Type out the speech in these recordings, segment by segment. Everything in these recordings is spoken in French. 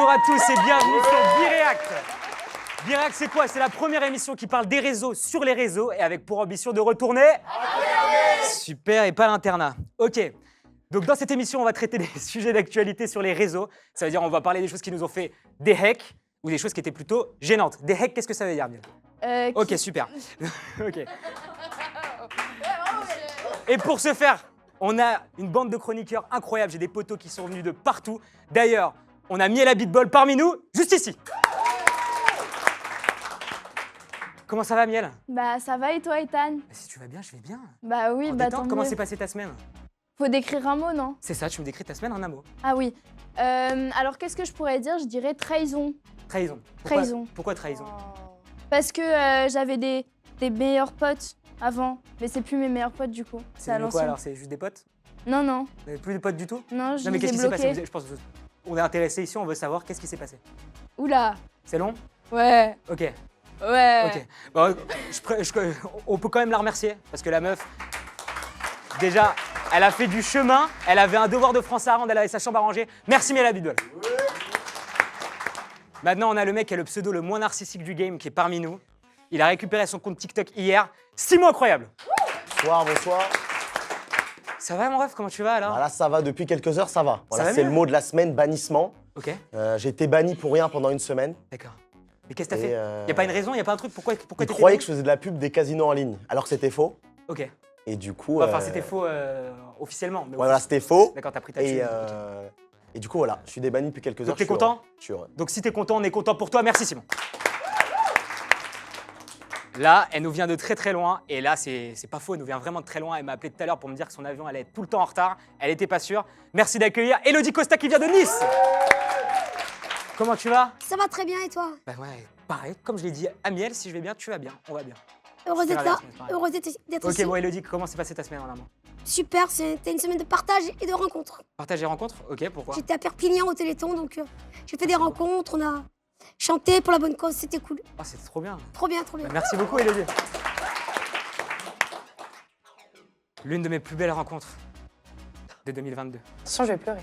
Bonjour à tous et bienvenue sur Bireact. Bireact, c'est quoi? C'est la première émission qui parle des réseaux sur les réseaux et avec pour ambition de retourner... Super, et pas l'internat. Ok. Donc dans cette émission, on va traiter des sujets d'actualité sur les réseaux. Ça veut dire on va parler des choses qui nous ont fait des hacks ou des choses qui étaient plutôt gênantes. Des hacks, qu'est-ce que ça veut dire, Miel? Ok, super. Ok. Et pour ce faire, on a une bande de chroniqueurs incroyables. J'ai des potos qui sont venus de partout. D'ailleurs, on a Miel à Beatball parmi nous, juste ici. Comment ça va, Miel? Bah ça va et toi, Ethan? Bah, si tu vas bien, je vais bien. Bah oui, En bah détente, tant comment mieux. s'est passée ta semaine? Faut décrire un mot, non? C'est ça, tu me décris ta semaine en un mot. Ah oui. Alors qu'est-ce que je pourrais dire? Je dirais trahison. Trahison. Trahison. Pourquoi trahison? Parce que j'avais des meilleurs potes avant, mais c'est plus mes meilleurs potes du coup. C'est devenu quoi alors? C'est juste des potes? Non, non. Vous n'avez plus de potes du tout? Non, je Non mais les ai qu'est-ce qui s'est passé? bloqués. Je pense qu'on est intéressé ici, on veut savoir qu'est-ce qui s'est passé. Oula. C'est long? Ouais. Ok. Ouais. Ok. Bon, on peut quand même la remercier parce que la meuf, déjà, elle a fait du chemin, elle avait un devoir de français à rendre, elle avait sa chambre à ranger. Merci Miel à Beatball. Maintenant, on a le mec qui a le pseudo le moins narcissique du game qui est parmi nous. Il a récupéré son compte TikTok hier. Simon Incroyable. Bonsoir, bonsoir. Ça va mon ref, comment tu vas alors? Voilà, ça va, depuis quelques heures, ça va. Voilà, va c'est mieux le mot de la semaine, bannissement. Ok, J'ai été banni pour rien pendant une semaine. d'accord. Mais qu'est-ce que t'as Et, fait? Y a pas une raison, y a pas un truc? Pourquoi Ils t'étais croyaient banni? que je faisais de la pub des casinos en ligne, alors que c'était faux. Ok. Et du coup... Enfin, c'était faux officiellement. Mais Ouais, voilà, c'était faux. D'accord, t'as pris ta Et, thune. et du coup, voilà, je suis débanni depuis quelques Donc heures. t'es je suis content? heureux. Je suis heureux. Donc si t'es content, on est content pour toi. Merci Simon. Là, elle nous vient de très très loin. Et là, c'est pas faux, elle nous vient vraiment de très loin. Elle m'a appelé tout à l'heure pour me dire que son avion allait être tout le temps en retard. Elle était pas sûre. Merci d'accueillir Elodie Costa qui vient de Nice. Comment tu vas? Ça va très bien et toi? Bah ouais, pareil. Comme je l'ai dit à Miel, si je vais bien, tu vas bien. On va bien. Heureuse C'est d'être la là, semaine, pareil. heureuse d'être Ok, ici. bon Elodie, comment s'est passée ta semaine en un mot? Super, c'était une semaine de partage et de rencontres. Partage et rencontres? Ok, pourquoi? J'étais à Perpignan au Téléthon, donc j'ai fait des rencontres, on a chanté pour la bonne cause, c'était cool. Ah, c'était trop bien. Trop bien, trop bien. Bah, merci beaucoup Elodie. L'une de mes plus belles rencontres de 2022. Attention, je vais pleurer.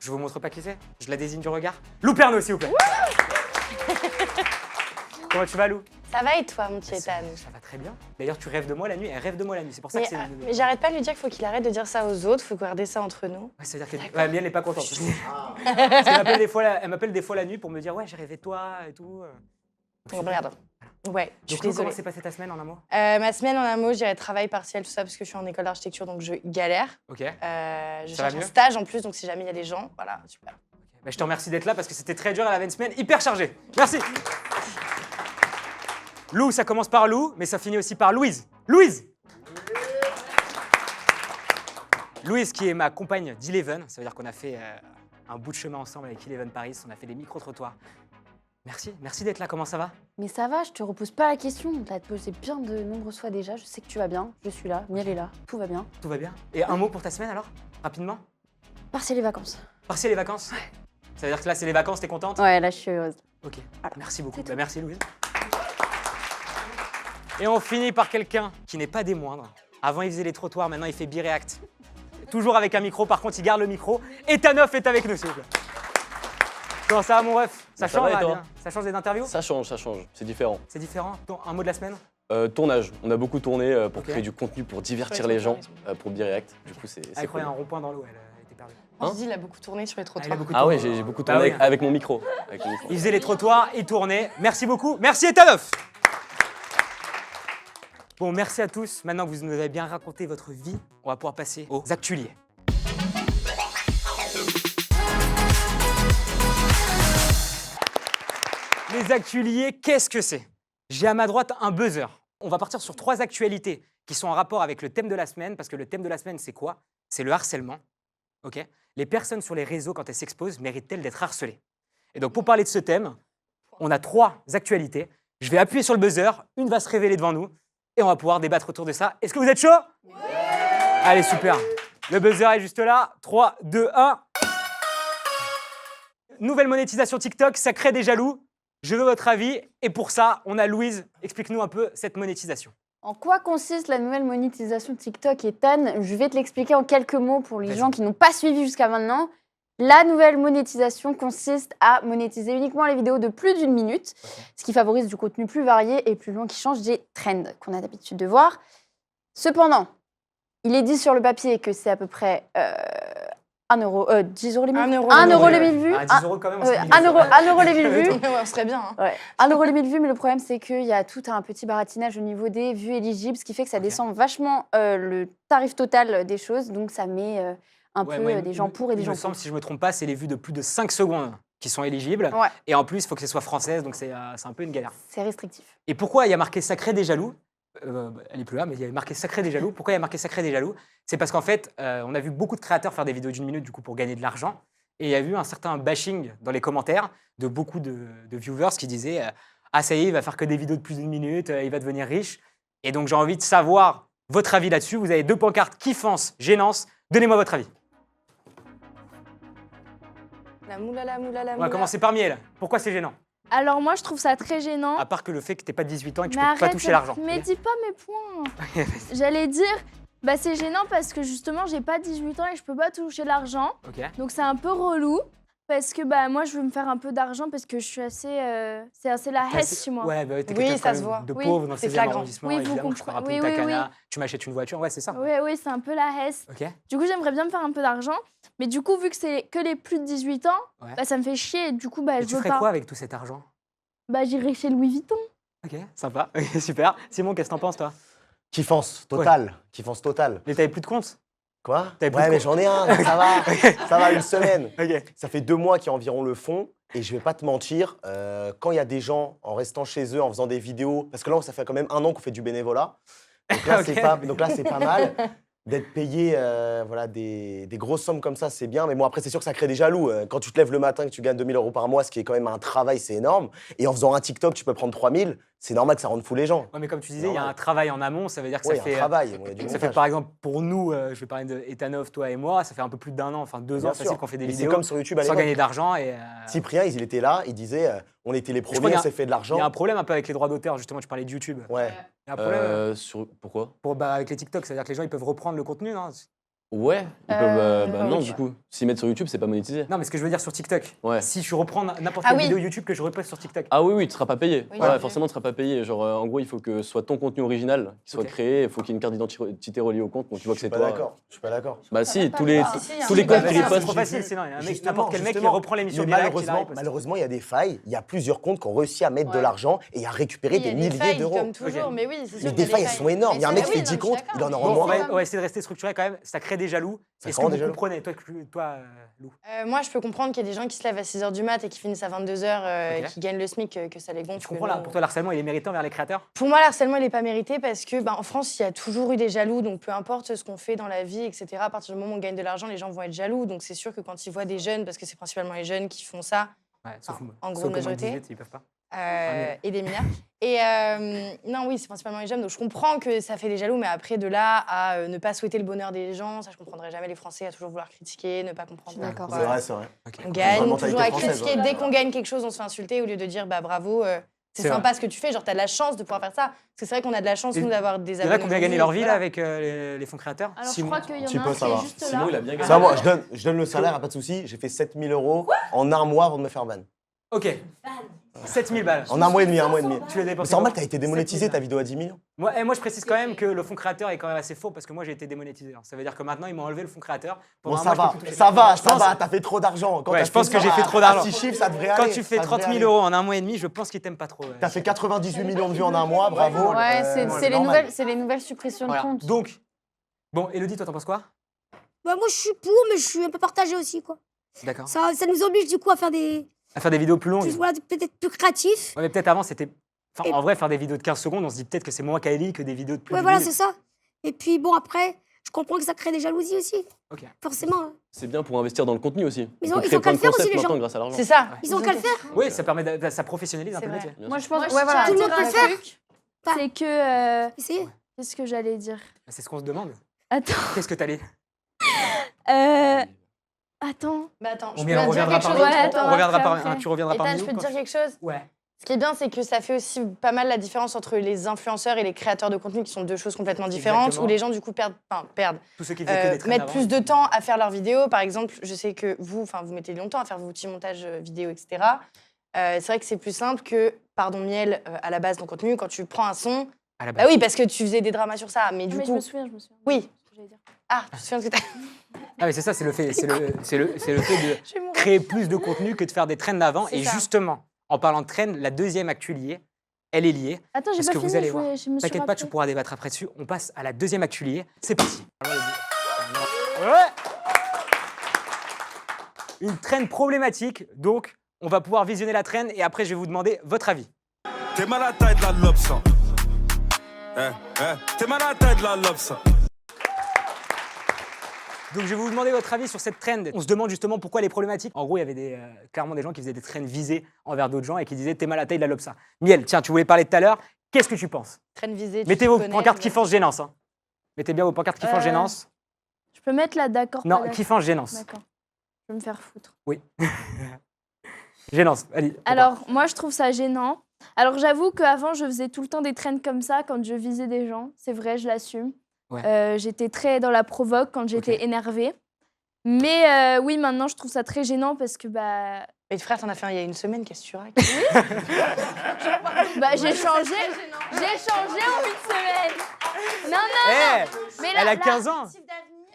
Je vous montre pas qui c'est? Je la désigne du regard. Lou Pernaut, s'il vous plaît. Comment tu vas, Lou? Ça va et toi, mon petit Ethan? Ça va très bien. D'ailleurs, tu rêves de moi la nuit. Elle rêve de moi la nuit. C'est pour ça Mais, que c'est. mais j'arrête pas de lui dire qu'il faut qu'il arrête de dire ça aux autres, faut garder ça entre nous. Ouais, c'est-à-dire que ouais, Miel n'est pas contente. Parce qu'elle m'appelle des fois elle m'appelle des fois la nuit pour me dire ouais, j'ai rêvé de toi et tout. Oh, merde. Ouais, je suis Donc, Lou, comment désolée. s'est passée ta semaine en un mot? Ma semaine en un mot, je dirais travail partiel, tout ça, parce que je suis en école d'architecture, donc je galère. Ok. Je Ça va cherche un mieux stage en plus, donc si jamais il y a des gens, voilà, super. Bah, je te remercie d'être là parce que c'était très dur. Elle avait une semaine hyper chargée. Merci. Lou, ça commence par Lou, mais ça finit aussi par Louise. Louise! Louise, qui est ma compagne d'Eleven, ça veut dire qu'on a fait un bout de chemin ensemble avec Eleven Paris, on a fait des micro-trottoirs. Merci d'être là, comment ça va? Mais ça va, je te repose pas la question. On t'a posé bien de nombreuses fois déjà. Je sais que tu vas bien. Je suis là. Miel est là. Tout va bien. Tout va bien? Et un mot pour ta semaine alors? Rapidement? Partiel les vacances. Partiel les vacances? Ouais. Ça veut dire que là, c'est les vacances, t'es contente? Ouais, là, je suis heureuse. Ok, Voilà. merci beaucoup. C'est Bah, merci Louise. Et on finit par quelqu'un qui n'est pas des moindres. Avant, il faisait les trottoirs, maintenant, il fait Bireact. Toujours avec un micro, par contre, il garde le micro. Et Tanoff est avec nous, s'il vous plaît. Comment ça va, mon ref? Ça Bah, ça change, va, et là, toi bien. Ça change des interviews? Ça change, c'est différent. C'est différent. Un mot de la semaine? Tournage, on a beaucoup tourné pour Ok. créer du contenu, pour divertir Ouais, les ils ont gens, pour Bireact. Du coup, c'est Incroyable, cool. un rond-point dans l'eau, elle était perdue. On se dit, il a beaucoup tourné sur les Ah, il a trottoirs. beaucoup Ah tourné. ouais, j'ai beaucoup Bah tourné oui. avec mon micro. Avec le micro. Il faisait les trottoirs, il tournait. Merci beaucoup. Merci Etanoff. Bon, merci à tous. Maintenant que vous nous avez bien raconté votre vie, on va pouvoir passer aux actualiers. Les actualiers, qu'est-ce que c'est? J'ai à ma droite un buzzer. On va partir sur 3 actualités qui sont en rapport avec le thème de la semaine, parce que le thème de la semaine, c'est quoi? C'est le harcèlement. Ok? Les personnes sur les réseaux, quand elles s'exposent, méritent-elles d'être harcelées? Et donc, pour parler de ce thème, on a 3 actualités. Je vais appuyer sur le buzzer, une va se révéler devant nous, et on va pouvoir débattre autour de ça. Est-ce que vous êtes chaud? Oui. Allez, super. Le buzzer est juste là. 3, 2, 1. Nouvelle monétisation TikTok, ça crée des jaloux. Je veux votre avis. Et pour ça, on a Louise. Explique-nous un peu cette monétisation. En quoi consiste la nouvelle monétisation TikTok, Ethan? Je vais te l'expliquer en quelques mots pour les Vas-y. gens qui n'ont pas suivi jusqu'à maintenant. La nouvelle monétisation consiste à monétiser uniquement les vidéos de plus d'1 minute, ce qui favorise du contenu plus varié et plus long qui change des trends qu'on a d'habitude de voir. Cependant, il est dit sur le papier que c'est à peu près 1 euro, 10 euros les 1000 vues. 1 euro les 1000 vues. Ah, 10 euros quand même. on s'est dit, 1 euro les 1000 vues. Ouais, on serait bien. Hein. Ouais. 1 euro les 1000 vues, mais le problème, c'est qu'il y a tout un petit baratinage au niveau des vues éligibles, ce qui fait que ça Ok. descend vachement le tarif total des choses. Donc, ça met un Ouais, peu moi, des gens pour et des il gens me semble, contre. si je me trompe pas, c'est les vues de plus de 5 secondes qui sont éligibles. Ouais, Et en plus, il faut que ce soit française, donc c'est un peu une galère. c'est restrictif. Et pourquoi il y a marqué Sacré des Jaloux Elle est plus là, mais il y a marqué Sacré des Jaloux. Pourquoi il y a marqué Sacré des Jaloux? C'est parce qu'en fait, on a vu beaucoup de créateurs faire des vidéos d'1 minute du coup pour gagner de l'argent. Et il y a eu un certain bashing dans les commentaires de beaucoup de viewers qui disaient ah, ça y est, il va faire que des vidéos de plus d'1 minute, il va devenir riche. Et donc, j'ai envie de savoir votre avis là-dessus. Vous avez 2 pancartes kiffance, gênance. Donnez-moi votre avis. La moula, la moula, la On va moula. commencer par Miel. Pourquoi c'est gênant? Alors moi, je trouve ça très gênant. À part que le fait que tu n'aies pas 18 ans et que tu Mais peux pas arrête, toucher l'argent. mais dis pas mes points. Ok, J'allais dire, bah c'est gênant parce que justement, j'ai pas 18 ans et je peux pas toucher l'argent. ok. Donc c'est un peu relou. Parce que bah, moi, je veux me faire un peu d'argent parce que je suis assez... c'est assez la T'as hesse chez moi. Ouais, bah, t'es Oui, quelqu'un ça quand se même voit. de Oui, pauvre dans le c'est 16e flagrant. arrondissement. Oui, vous évidemment, je te comprenez. rappelle Oui, ta oui, cana, tu m'achètes une voiture. Ouais, c'est ça. Oui, oui, c'est un peu la hesse. Ok. Du coup, j'aimerais bien me faire un peu d'argent. Mais du coup, vu que c'est que les plus de 18 ans, Ouais. bah, ça me fait chier. Et du coup, bah, Et je tu veux ferais pas. quoi avec tout cet argent? Bah, j'irai chez Louis Vuitton. Ok, sympa. Ok, super. Simon, qu'est-ce que t'en penses, toi? Kiffance totale. Kiffance totale. Mais t'avais plus de compte? Quoi? T'avais plus Ouais, de mais compte. j'en ai un, donc ça va. Ça va, une semaine. Ok. Ça fait 2 mois qu'il y a environ le fond. Et je vais pas te mentir, quand il y a des gens en restant chez eux, en faisant des vidéos, parce que là, ça fait quand même 1 an qu'on fait du bénévolat. Donc là, Ok. c'est pas mal. D'être payé voilà, des grosses sommes comme ça, c'est bien. Mais bon, après, c'est sûr que ça crée des jaloux. Quand tu te lèves le matin et que tu gagnes 2 000 € par mois, ce qui est quand même un travail, c'est énorme. Et en faisant un TikTok, tu peux prendre 3 000. C'est normal que ça rende fou les gens. Ouais, mais comme tu disais, il y a Normal. un travail en amont. Ça veut dire que Oui, ça un fait. travail. Bon, il y a du Ça fait montage. par exemple pour nous, je vais parler de Etanov, toi et moi, ça fait un peu plus d'1 an, enfin 2 Bien ans sûr. facile qu'on fait des Mais c'est vidéos comme sur YouTube à sans l'époque. gagner d'argent. Et Cyprien, il était là, il disait on était les crois qu'il premiers, y a- on s'est fait de il y a l'argent. un problème un peu avec les droits d'auteur, justement, tu parlais de YouTube. Ouais. Il y a un problème Pourquoi? avec les TikTok, c'est-à-dire que les gens ils peuvent reprendre le contenu, non? Ouais, ils peuvent. Bah pas non, oui. du coup. S'ils mettent sur YouTube, c'est pas monétisé. Non, mais ce que je veux dire sur TikTok, Ouais. si je reprends n'importe Ah quelle oui. vidéo YouTube que je reposte sur TikTok. Ah oui, oui, tu seras pas payé. Oui, Ouais, j'ai vu. forcément, tu seras pas payé. Genre, en gros, il faut que ce soit ton contenu original qui soit Ok. créé. Il faut qu'il y ait une carte d'identité reliée au compte. Donc, tu vois que Je suis c'est pas toi. d'accord. Je suis pas d'accord. Bah, si, tous les, Si, si, il y a tous un les truc comptes comme qui ça. ripostent. C'est trop facile, sinon il y a un mec, Justement, n'importe quel mec qui justement. reprend l'émission Mais direct. il la reposte. malheureusement, il y a des failles. Il y a plusieurs comptes qui ont réussi à mettre de Ouais. l'argent et à récupérer Oui, il y des a des milliers failles, d'euros. comme toujours, Ok. mais oui, c'est sûr. Mais qu'il y a des failles, elles failles. sont énormes. Il y a un Mais mec ça, qui fait oui, 10 non, je comptes, suis il en d'accord, aura Bon, mais moins. c'est on va essayer de rester structuré quand même. Ça crée des jaloux. Ça Est-ce crée que des vous jaloux. comprenez, toi Lou? Moi, je peux comprendre qu'il y a des gens qui se lèvent à 6h du mat et qui finissent à 22h Ok. et qui gagnent le SMIC, que ça les gonfle. Tu comprends là, pour toi, l'harcèlement, il est méritant vers les créateurs? Pour moi, l'harcèlement, il n'est pas mérité parce que en France, il y a toujours eu des jaloux. Donc, peu importe ce qu'on fait dans la vie, etc., à partir du moment où on gagne de l'argent, les gens vont être jaloux. Donc, c'est sûr que quand ils voient des jeunes, parce que c'est principalement les jeunes qui font ça, Ouais, sauf En moi. grande Ceux qui ont moins de majorité. 18, ils peuvent pas. et des mineurs. Et non, oui, c'est principalement les jeunes. Donc, je comprends que ça fait des jaloux. Mais après, de là à ne pas souhaiter le bonheur des gens, ça, je comprendrai jamais les Français à toujours vouloir critiquer, ne pas comprendre. D'accord. pourquoi C'est vrai, c'est vrai. On Une gagne, vraie toujours mentalité à française, critiquer. ouais. Dès qu'on gagne quelque chose, on se fait insulter au lieu de dire bravo, c'est C'est sympa vrai. ce que tu fais, genre t'as de la chance de pouvoir faire ça. Parce que c'est vrai qu'on a de la chance, Et nous, d'avoir des Il y en a abonnés. qui ont bien gagné aujourd'hui, leur vie là voilà. avec les fonds créateurs. Alors, Simon. je crois qu'il y en petit a peu, un ça qui est va. juste Simon, là. il a bien gagné. Ça, moi, je donne le salaire, pas de souci. J'ai fait 7 000 € en 1 mois avant de me faire ban. Ok. 7000 balles. En 1 mois et demi, 1 mois et demi. Tu l'as Mais dépensé. c'est normal, comment? t'as été démonétisé, ta vidéo à 10 millions. Moi, je précise quand même que le fonds créateur est quand même assez faux parce que moi, j'ai été démonétisé. Alors, ça veut dire que maintenant, ils m'ont enlevé le fonds créateur. Bon, Pendant un ça mois, je va, peux plus toucher. ça va, Je ça pense- va, t'as fait trop d'argent. Quand Ouais, t'as je pense fait que j'ai ça fait trop d'argent. à 6 chiffres, ça devrait Quand aller. tu fais ça 30 devrait 000 aller. € en 1 mois et demi, je pense qu'ils t'aiment pas trop. ouais. T'as fait 98 millions de vues en 1 mois, bravo. Ouais, c'est c'est c'est les normal. nouvelles suppressions de Voilà. comptes. Donc, bon, Elodie, toi, t'en penses quoi? Bah, moi, je suis pour, mais je suis un peu partagée aussi, quoi. D'accord. Ça nous oblige, du coup, à faire des... À faire des vidéos plus longues. Voilà, peut-être plus créatifs. Ouais, mais peut-être avant, c'était. Enfin, Et- en vrai, faire des vidéos de 15 secondes, on se dit peut-être que c'est moins quali que des vidéos de plus Ouais, de voilà, 10 c'est ça. Et puis, bon, après, je comprends que ça crée des jalousies aussi. Ok. Forcément. hein. C'est bien pour investir dans le contenu aussi. Ils On ont- peut ils créer ont qu'à plein le de faire aussi, concepts les gens. maintenant grâce à l'argent. C'est ça. Ils ont qu'à le faire. Oui, ça permet ça professionnalise un peu C'est le vrai. métier. Bien Moi, sûr. je pense. Moi, je Ouais, tiens voilà. à Tout le dire monde peut un le faire. truc, c'est que... Essayez. Qu'est-ce que j'allais dire? C'est ce qu'on se demande. Attends. Qu'est-ce que t'allais. Attends. Bah attends, je On peux y te dire reviendra quelque par chose. Ouais, on attends, reviendra après, par après. tu reviendras Ethan, parmi je nous. peux te quand- dire quelque chose. Ouais. Ce qui est bien, c'est que ça fait aussi pas mal la différence entre les influenceurs et les créateurs de contenu, qui sont deux choses complètement différentes, Exactement. où les gens, du coup, perdent, Tous ceux qui faisaient que des trends mettent avant. plus de temps à faire leurs vidéos. Par exemple, je sais que vous mettez longtemps à faire vos petits montages vidéo, etc. C'est vrai que c'est plus simple que, pardon, Miel, à la base, ton contenu, quand tu prends un son. À la Bah base. oui, parce que tu faisais des dramas sur ça, mais du Mais coup. je me souviens. Oui. Ce que j'allais dire. Ah, tu te souviens ce que t'as. Ah, mais c'est ça, c'est le fait de Je vais mourir. créer plus de contenu que de faire des trends d'avant. C'est Et ça. justement, en parlant de trends, la deuxième actu liée, elle est liée. Attends, j'ai Parce pas que fini. vous allez je voir. me suis T'inquiète pas, tu rappelée. pourras débattre après dessus. On passe à la deuxième actu liée. C'est parti. Ouais. Une trend problématique, donc on va pouvoir visionner la trend et après je vais vous demander votre avis. T'es mal à la taille de la lobe, ça. T'es mal à la taille de la lobe, ça. Donc je vais vous demander votre avis sur cette trend. On se demande justement pourquoi elle est problématique. En gros, il y avait clairement des gens qui faisaient des trends visées envers d'autres gens et qui disaient t'es mal à la taille de la lobsa. Miel, tiens, tu voulais parler tout à l'heure. Qu'est-ce que tu penses? Traîne visée. Mettez vos pancartes kiffance gênance. Hein. Mettez bien vos pancartes kiffance gênance. Je peux mettre là, d'accord. pas Non, d'accord. kiffance gênance. D'accord. Je vais me faire foutre. Oui. Gênance. Allez. pourquoi Alors, moi, je trouve ça gênant. Alors, j'avoue qu'avant, je faisais tout le temps des trends comme ça quand je visais des gens. C'est vrai, je l'assume. Ouais. J'étais très dans la provoque quand j'étais Ok. énervée. Mais oui, maintenant, je trouve ça très gênant parce que Mais frère, t'en as fait un il y a une semaine, qu'est-ce que tu racontes? j'ai changé. J'ai changé en une semaine. Non, non, Eh, mais elle là, a 15 ans.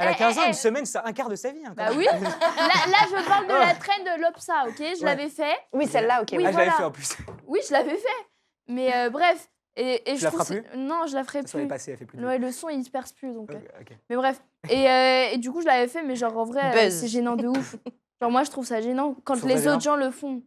Elle a 15 ans, eh. une semaine, c'est un quart de sa vie. Hein, quand Bah même. oui. Là, je parle de la trend de l'Opsa, ok? Je l'avais fait. Oui, celle-là, ok. Oui, Ah, je l'avais voilà. fait en plus. Oui, je l'avais fait. Mais bref. Et Tu je la trouve feras c'est- Non, je la ferai Ça est plus. passé, elle fait plus de. Ouais, le son, il se perce plus, donc. Ok, ok. Mais bref. Et du coup, je l'avais fait, mais genre, en vrai, Buzz. c'est gênant de ouf. Genre, moi, je trouve ça gênant quand Je trouve ça les gênant. autres gens le font.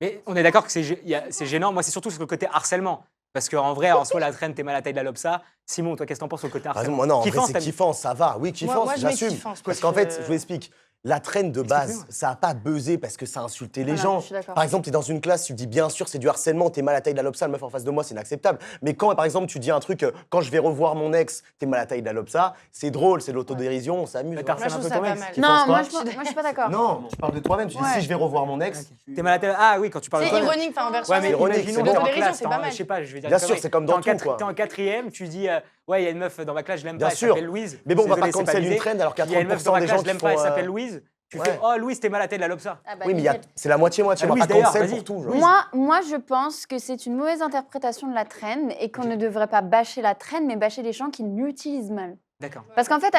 Mais on est d'accord que c'est gênant. Moi, c'est surtout sur le côté harcèlement. Parce qu'en vrai, en soi, la trend, t'es mal à la taille de la lobsa. Simon, toi, qu'est-ce que t'en penses sur le côté Par exemple, harcèlement? moi, non, en vrai, Kiffance, c'est t'as- kiffant, ça va. Oui, kiffance, moi, je mets j'assume. kiffance, Parce parce qu'en fait, que- je vous explique. La traîne de base, Explique-nous. ça n'a pas buzzé parce que ça a insulté les Voilà, gens. je suis d'accord. Par exemple, tu es dans une classe, tu dis bien sûr, c'est du harcèlement, t'es mal à la taille de la lobsa, le meuf en face de moi, c'est inacceptable. Mais quand, par exemple, tu dis un truc, quand je vais revoir mon ex, t'es mal à la taille de la lobsa, c'est drôle, c'est de l'autodérision, on s'amuse. Mais voilà. t'harcèles Moi, un je peu trouve ton ça ex. pas mal. Tu Non, penses moi, quoi je suis pas d'accord. Non, tu parles de toi-même, tu dis Ouais. si je vais revoir mon ex. T'es mal à la taille. Ah oui, quand tu parles de C'est toi. ironique, enfin, en version. Ouais, mais ironique, imaginons, c'est t'es en l'autodérision, classe, c'est t'es pas en- mal. je sais pas, je vais dire Bien une sûr, connerie. c'est comme T'es dans en tout, quoi. T'es en quatrième, tu dis ouais, il y a une meuf dans ma classe, je l'aime Bien pas, elle sûr. s'appelle Louise. Mais bon, on va Désolé, pas c'est cancel visé. une trend alors qu'il Il y a y a une meuf dans 30% ma des classe, gens je l'aime qui pas, elle font. s'appelle Louise. Tu fais ouais. oh Louise, t'es mal à la tête de la lobsa. Ah bah, Oui, mais nickel. c'est la moitié-moitié, on Louise, va pas d'ailleurs, cancel vas-y. pour tout. genre. Louise. Moi, je pense que c'est une mauvaise interprétation de la trend et qu'on ne devrait pas bâcher la trend, mais bâcher les gens qui l'utilisent mal. D'accord. Parce qu'en fait,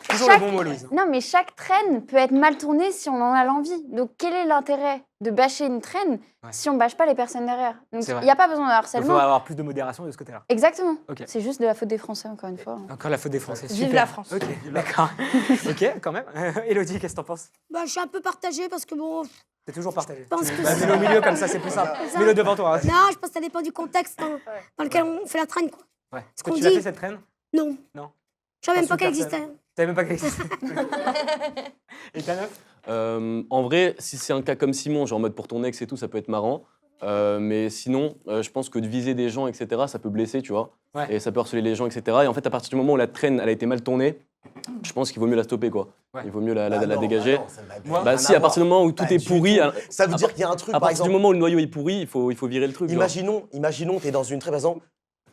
Toujours le bon mot, Louise. non, mais chaque trend peut être mal tournée si on en a l'envie. Donc, quel est l'intérêt de bâcher une trend si on bâche pas les personnes derrière? Donc, C'est il vrai. n'y a pas besoin de Il faut harcèlement. avoir plus de modération de ce côté-là. Exactement. Ok. C'est juste de la faute des Français, encore une fois. Encore la faute des Français. Vive super. la France. Ok, d'accord. Ok, quand même. Élodie, qu'est-ce que t'en penses? Bah, je suis un peu partagée parce que bon. C'est toujours partagé. pense que Bah, c'est- mets-le au milieu comme ça, c'est plus simple. ça. Mets-le devant toi. hein. Non, je pense que ça dépend du contexte dans lequel on fait la traîne, quoi. Ouais. Est-ce qu'on que tu l'as dit- fait cette traîne? Non. Non. Je savais même pas Insulte qu'elle personne. existait. Tu savais même pas qu'elle existait. Et ta meuf? En vrai, si c'est un cas comme Simon, genre en mode pour ton ex et tout, ça peut être marrant. Mais sinon, je pense que de viser des gens, etc., ça peut blesser, tu vois. Ouais. Et ça peut harceler les gens, etc. Et en fait, à partir du moment où la traîne, elle a été mal tournée, je pense qu'il vaut mieux la stopper, quoi. Ouais. Il vaut mieux la Ah non, dégager. bah non, ça n'a Moi- Bah rien si, à voir. partir du moment où tout Pas est du pourri, tout. Ça veut dire qu'il y a un truc, à par partir du exemple. moment où le noyau est pourri, il faut virer le truc. genre. Imaginons, tu es dans une très, par exemple,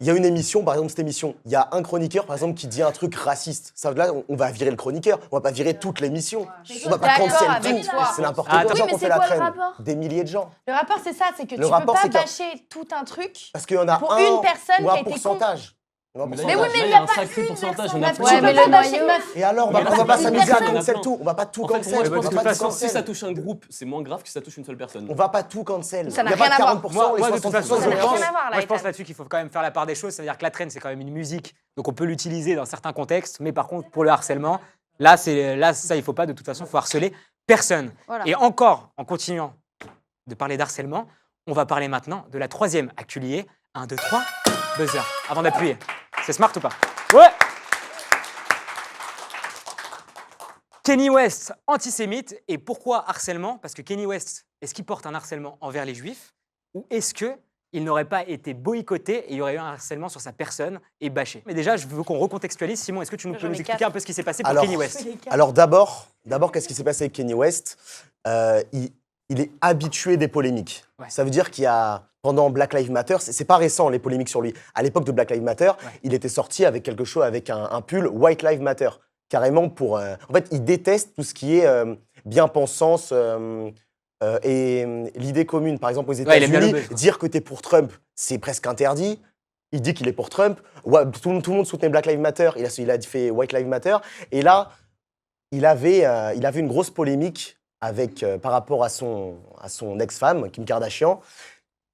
il y a une émission, par exemple, cette émission, il y a un chroniqueur, par exemple, qui dit un truc raciste. Ça, là, on va virer le chroniqueur, on va pas virer toute l'émission. On va pas d'accord cancel avec tout. toi. C'est n'importe Ah, quoi. attends. Gens Oui, qui ont mais fait c'est la quoi le traîne. rapport? Des milliers de gens. Le rapport, c'est ça, c'est que Le tu peux rapport, pas c'est qu'il y a- bâcher tout un truc. Parce qu'il y en a Pour un une personne ou qui a un été pourcentage. Mais oui, là, mais il il y a un sacré pourcentage. On a Tu plein. Ouais, peux mais pas le bâcher noyau- une meuf. Et alors, Mais on là, va pas une s'amuser à personne. cancel tout. On va pas tout En fait, pour moi, cancel. je On pense va que de pas toute tout façon, si ça cancel. touche un groupe, c'est moins grave que si ça touche une seule personne. On va pas tout cancel. Ça n'a Il y a pas rien à de voir. 40% et Moi, de toute façon, 60%. Ça n'a je rien pense, à voir, là, moi, je pense Ethan. là-dessus qu'il faut quand même faire la part des choses. C'est-à-dire que la traîne, c'est quand même une musique. Donc, on peut l'utiliser dans certains contextes. Mais par contre, pour le harcèlement, là, ça, il faut pas. De toute façon, il faut harceler personne. Voilà. Et encore, en continuant de parler d'harcèlement, on va parler maintenant de la troisième actu liée. 1, 2, 3, buzzer. Avant d'appuyer. C'est smart ou pas? Ouais! Kanye West, antisémite. Et pourquoi harcèlement? Parce que Kanye West, est-ce qu'il porte un harcèlement envers les juifs? Ou est-ce qu'il n'aurait pas été boycotté et il y aurait eu un harcèlement sur sa personne et bâché? Mais déjà, je veux qu'on recontextualise. Simon, est-ce que tu peux J'en nous ai expliquer 4. un peu ce qui s'est passé pour Alors- Kanye West? Alors d'abord, qu'est-ce qui s'est passé avec Kanye West? il est habitué des polémiques. Ouais. Ça veut dire qu'il y a, pendant Black Lives Matter, c'est pas récent les polémiques sur lui. À l'époque de Black Lives Matter, il était sorti avec quelque chose, avec un pull White Lives Matter. Carrément pour. En fait, il déteste tout ce qui est bien-pensance et l'idée commune. Par exemple, aux il aime bien le États-Unis, buzz, quoi. dire que tu es pour Trump, c'est presque interdit. Il dit qu'il est pour Trump. Ouais, tout le monde soutenait Black Lives Matter. Il a fait White Lives Matter. Et là, il avait une grosse polémique avec, par rapport à son ex-femme, Kim Kardashian.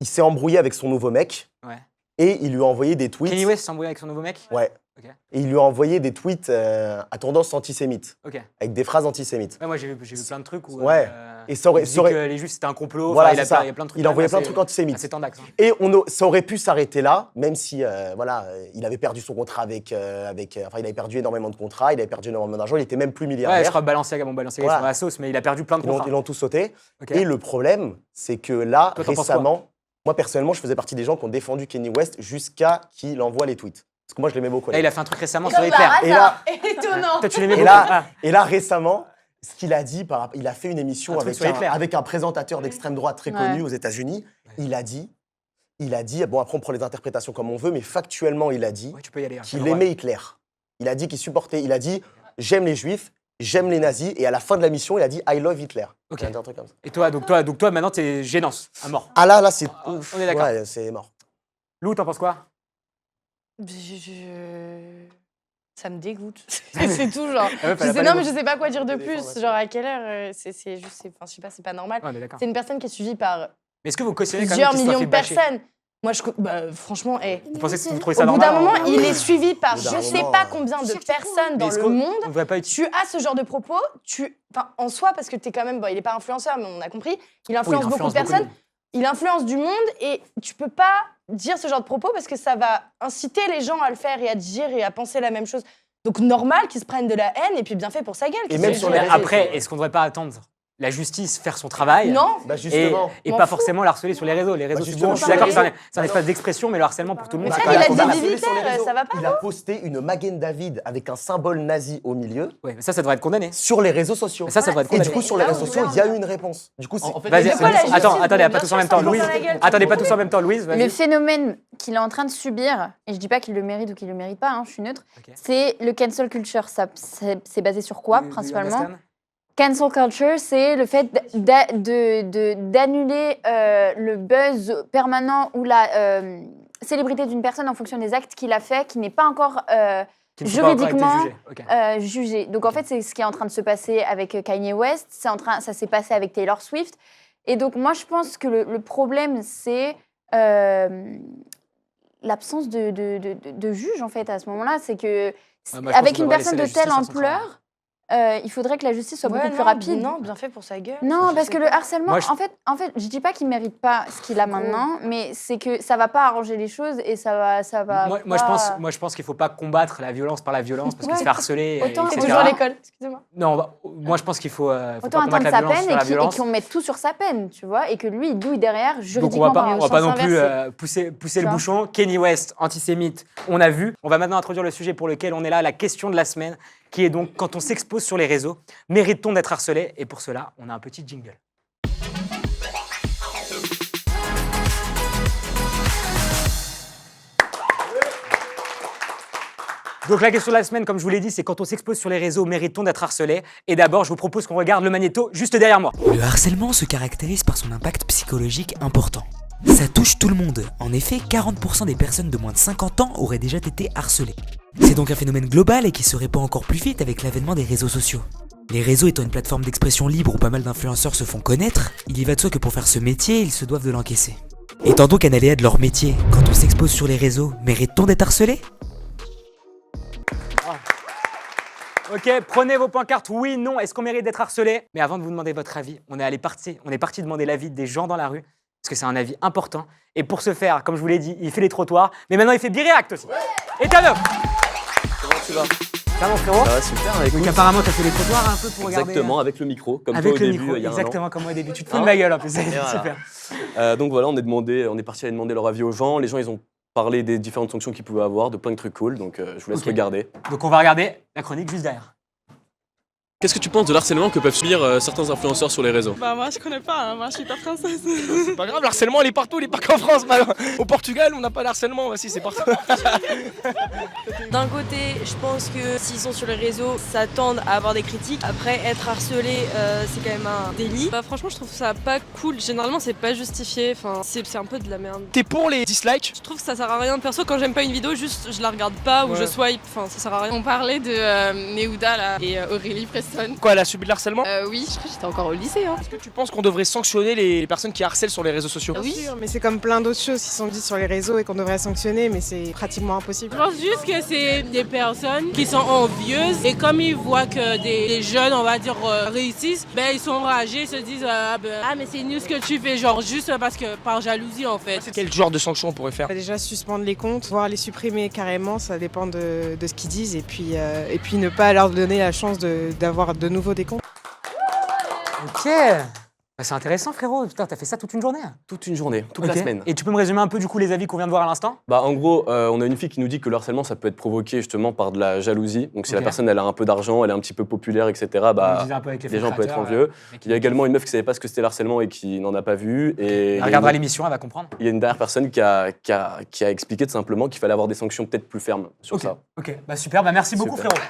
Il s'est embrouillé avec son nouveau mec. Ouais. Et il lui a envoyé des tweets. Kanye West s'embrouille avec son nouveau mec. Ouais. Ok. Et il lui a envoyé des tweets à tendance antisémite, Ok. avec des phrases antisémites. Ouais, moi j'ai vu plein de trucs où. Ouais. Et ça aurait- il dit ça aurait- que les juifs c'était un complot. Voilà, Enfin, c'est ça. il y a plein de trucs. Il a envoyé plein de assez- trucs antisémites. assez tendax, hein. Et ça aurait pu s'arrêter là, même si il avait perdu son contrat enfin, il avait perdu énormément de contrats, il avait perdu énormément d'argent, il était même plus Ouais, milliardaire. je crois que Balenciaga, ils Voilà. sont à la sauce, mais il a perdu plein de Ils l'ont- contrats. ils l'ont tous sauté. Ok. Et le problème, c'est que là, Toi, t'en penses récemment, moi personnellement, je faisais partie des gens qui ont défendu Kanye West jusqu'à qu'il envoie les tweets. Parce que moi, je l'aimais beaucoup. Là, il a fait un truc récemment sur Comme Hitler. par hasard. Et là- Étonnant. Toi, tu l'aimais Et beaucoup. là, Ah. et là, récemment, ce qu'il a dit, il a fait une émission Un truc sur Hitler. avec un présentateur d'extrême droite très connu Ouais. aux États-Unis. Il a dit, bon après on prend les interprétations comme on veut, mais factuellement il a dit Ouais, tu peux y aller. hein, qu'il t'as le droit. aimait Hitler. Il a dit qu'il supportait, il a dit j'aime les juifs, j'aime les nazis, et à la fin de la mission il a dit I love Hitler. Ok. Il a dit un truc comme ça. Et toi, donc toi, maintenant, t'es gênance, à mort. Ah là c'est On est d'accord. ouais, c'est mort. Lou, t'en penses quoi? Ça me dégoûte. C'est tout, genre. Ah ouais, Je sais, pas non, les mais je sais pas quoi dire de Des plus. informations. Genre, à quelle heure c'est juste, enfin, je sais pas, c'est pas normal. Ouais, mais d'accord. C'est une personne qui est suivie par Mais est-ce que vous cautionnez quand même plusieurs qu'il se soit millions fait de bâcher? personnes. Moi, franchement, Vous pensez que vous trouvez ça au bout normal? d'un moment, il est suivi par Au bout je d'un sais moment, pas combien de cherche personnes Mais dans est-ce le qu'on- monde. On devrait pas utiliser. Tu as ce genre de propos, enfin, en soi, parce que tu es quand même, bon, il est pas influenceur, mais on a compris, il influence beaucoup de personnes. Il influence du monde et tu peux pas dire ce genre de propos parce que ça va inciter les gens à le faire et à dire et à penser la même chose. Donc normal qu'ils se prennent de la haine et puis bien fait pour sa gueule. Et qu'ils même se sur disent, les réseaux, Après, c'est- est-ce qu'on devrait pas attendre la justice faire son travail? Non, Bah Et, justement. et M'en pas fous. forcément le harceler sur les réseaux. Les réseaux justement, sociaux, je suis d'accord que c'est un bah espace d'expression, mais le harcèlement pour tout le monde. Mais c'est frère, quand il même a condamnable. dit harcelé sur les Hitler, réseaux. ça va pas, Il a posté une Magen David avec un symbole nazi au milieu Ouais, mais ça devrait être condamné. sur les réseaux sociaux. Mais ça devrait être Et du condamné. coup, sur les Là, réseaux on sociaux, voit, il y a eu une réponse. Du coup, c'est. En fait, Vas-y, Mais quoi, la justice, attends, bien pas tous sûr, en même temps. ça me Louise, prend la gueule, attendez, tu pas tous en même temps. Louise, Le vas-y. phénomène qu'il est en train de subir, et je dis pas qu'il le mérite ou qu'il le mérite pas, hein, je suis neutre, Ok. c'est le cancel culture. C'est basé sur quoi, You principalement? understand? Cancel culture, c'est le fait d'annuler le buzz permanent ou la célébrité d'une personne en fonction des actes qu'il a fait, qui n'est pas encore Qui ne sont pas encore été juridiquement jugés. Ok. jugé. Donc en fait, c'est ce qui est en train de se passer avec Kanye West, ça s'est passé avec Taylor Swift. Et donc moi, je pense que le problème, c'est l'absence de juge, en fait, à ce moment-là. C'est que Ouais, moi, je pense avec qu'on une devrait personne laisser de la telle justice faire son travail. ampleur, il faudrait que la justice soit Ouais, beaucoup plus non, rapide. Non, bien fait pour sa gueule. Non, Je parce sais que le pas. harcèlement, Moi, je- en fait, je dis pas qu'il mérite pas ce qu'il a maintenant, mais c'est que ça va pas arranger les choses et ça va. Moi, je pense qu'il ne faut pas combattre la violence par la violence parce que Ouais. se faire harceler. Autant- etc. Bonjour à l'école, excusez-moi. Non, moi, je pense qu'il faut, faut Autant pas attendre combattre la sa violence peine sur la et violence. qu'on mette tout sur sa peine, tu vois, et que lui, il douille derrière Donc juridiquement. on va par pas le non sens plus inversé. pousser Tu le vois. bouchon. Kanye West, antisémite, on a vu. On va maintenant introduire le sujet pour lequel on est là, la question de la semaine, qui est donc quand on s'expose sur les réseaux, mérite-t-on d'être harcelé? Et pour cela, on a un petit jingle. Donc la question de la semaine, comme je vous l'ai dit, c'est quand on s'expose sur les réseaux, mérite-t-on d'être harcelé? Et d'abord, je vous propose qu'on regarde le magnéto juste derrière moi. Le harcèlement se caractérise par son impact psychologique important. Ça touche tout le monde. En effet, 40% des personnes de moins de 50 ans auraient déjà été harcelées. C'est donc un phénomène global et qui se répand encore plus vite avec l'avènement des réseaux sociaux. Les réseaux étant une plateforme d'expression libre où pas mal d'influenceurs se font connaître, il y va de soi que pour faire ce métier, ils se doivent de l'encaisser. Étant donc un aléa de leur métier, quand on s'expose sur les réseaux, mérite-t-on d'être harcelé? Ok, prenez vos pancartes, oui, non, est-ce qu'on mérite d'être harcelé? Mais avant de vous demander votre avis, on est parti demander l'avis des gens dans la rue, parce que c'est un avis important. Et pour ce faire, comme je vous l'ai dit, il fait les trottoirs, mais maintenant il fait Bireact aussi. Et Tano! Comment tu vas? Ça mon frérot? Ça va super, écoute. Donc apparemment t'as fait les trottoirs un peu pour regarder. Exactement, avec le micro, comme Avec toi au le début, micro, il y a exactement comme moi au début. Tu te fous Hein? de ma gueule en plus, c'est voilà. super. Donc voilà, on est parti aller demander leur avis aux gens. Les gens, ils ont parlé des différentes sanctions qu'ils pouvaient avoir, de plein de trucs cool. Donc je vous laisse Ok. regarder. Donc on va regarder la chronique juste derrière. Qu'est-ce que tu penses de l'harcèlement que peuvent subir certains influenceurs sur les réseaux? Bah moi je connais pas, moi je suis pas française. C'est pas grave, l'harcèlement il est partout, il est pas qu'en France. Au Portugal, on n'a pas d'harcèlement, si c'est partout. D'un côté, je pense que s'ils sont sur les réseaux, s'attendent à avoir des critiques. Après, être harcelé, c'est quand même un délit. Bah franchement, je trouve ça pas cool. Généralement, c'est pas justifié. Enfin, c'est un peu de la merde. T'es pour les dislikes? Je trouve que ça sert à rien. Perso, quand j'aime pas une vidéo, juste je la regarde pas ou je swipe. Enfin, ça sert à rien. On parlait de Neouda là et Aurélie Preston. Quoi, elle a subi de l'harcèlement? Oui, je crois que j'étais encore au lycée. Hein. Est-ce que tu penses qu'on devrait sanctionner les personnes qui harcèlent sur les réseaux sociaux? Oui. Bien sûr, mais c'est comme plein d'autres choses qui sont dites sur les réseaux et qu'on devrait sanctionner, mais c'est pratiquement impossible. Je pense juste que c'est des personnes qui sont envieuses et comme ils voient que des jeunes, on va dire, réussissent, ben ils sont enragés, ils se disent ah mais c'est nul ce que tu fais, genre juste parce que par jalousie en fait. Quel genre de sanction on pourrait faire? Déjà suspendre les comptes, voire les supprimer carrément, ça dépend de ce qu'ils disent et puis ne pas leur donner la chance d'avoir de nouveau des comptes. Ok. Bah, c'est intéressant, frérot. Putain, t'as fait ça toute une journée. Toute une journée, toute la Ok. semaine. Et tu peux me résumer un peu du coup les avis qu'on vient de voir à l'instant? Bah, en gros, on a une fille qui nous dit que le harcèlement, ça peut être provoqué justement par de la jalousie. Donc si la Ok. personne, elle a un peu d'argent, elle est un petit peu populaire, etc., On le bah, disait un peu avec les les gens peuvent être créateurs, envieux. mec Il y a également une meuf qui savait pas ce que c'était le harcèlement et qui n'en a pas vu. Et Elle regardera l'émission, elle va comprendre. il y a une dernière personne qui a expliqué tout simplement qu'il fallait avoir des sanctions peut-être plus fermes sur Ok. ça. Ok. Bah super. Bah merci beaucoup, Super. frérot.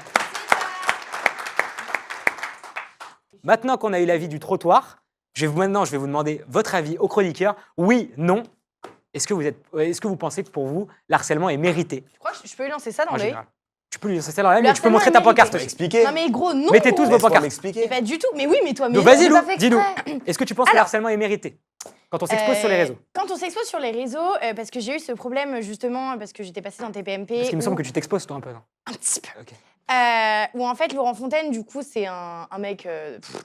Maintenant qu'on a eu l'avis du trottoir, je vais vous demander votre avis aux chroniqueurs. Oui, non. Est-ce que vous pensez que pour vous, l'harcèlement est mérité? Tu crois que je peux lui lancer ça dans en l'œil? général? Tu peux lui lancer ça dans la Le mais tu peux harcèlement montrer est ta mérité. pancarte. Tu peux expliquer? Non mais gros, non. Mettez tous vos Laisse-moi pancartes. m'expliquer. Mais pas du tout. Mais oui, mais toi, mais Donc non, vas-y, j'ai Lou, pas fait dis-nous. exprès. Est-ce que tu penses que le Alors- harcèlement est mérité quand on s'expose sur les réseaux? Quand on s'expose sur les réseaux, parce que j'ai eu ce problème justement, parce que j'étais passée dans TPMP. Parce qu'il me semble où- que tu t'exposes toi un peu. Non? Un petit peu. Ok. Où en fait, Laurent Fontaine, du coup, c'est un mec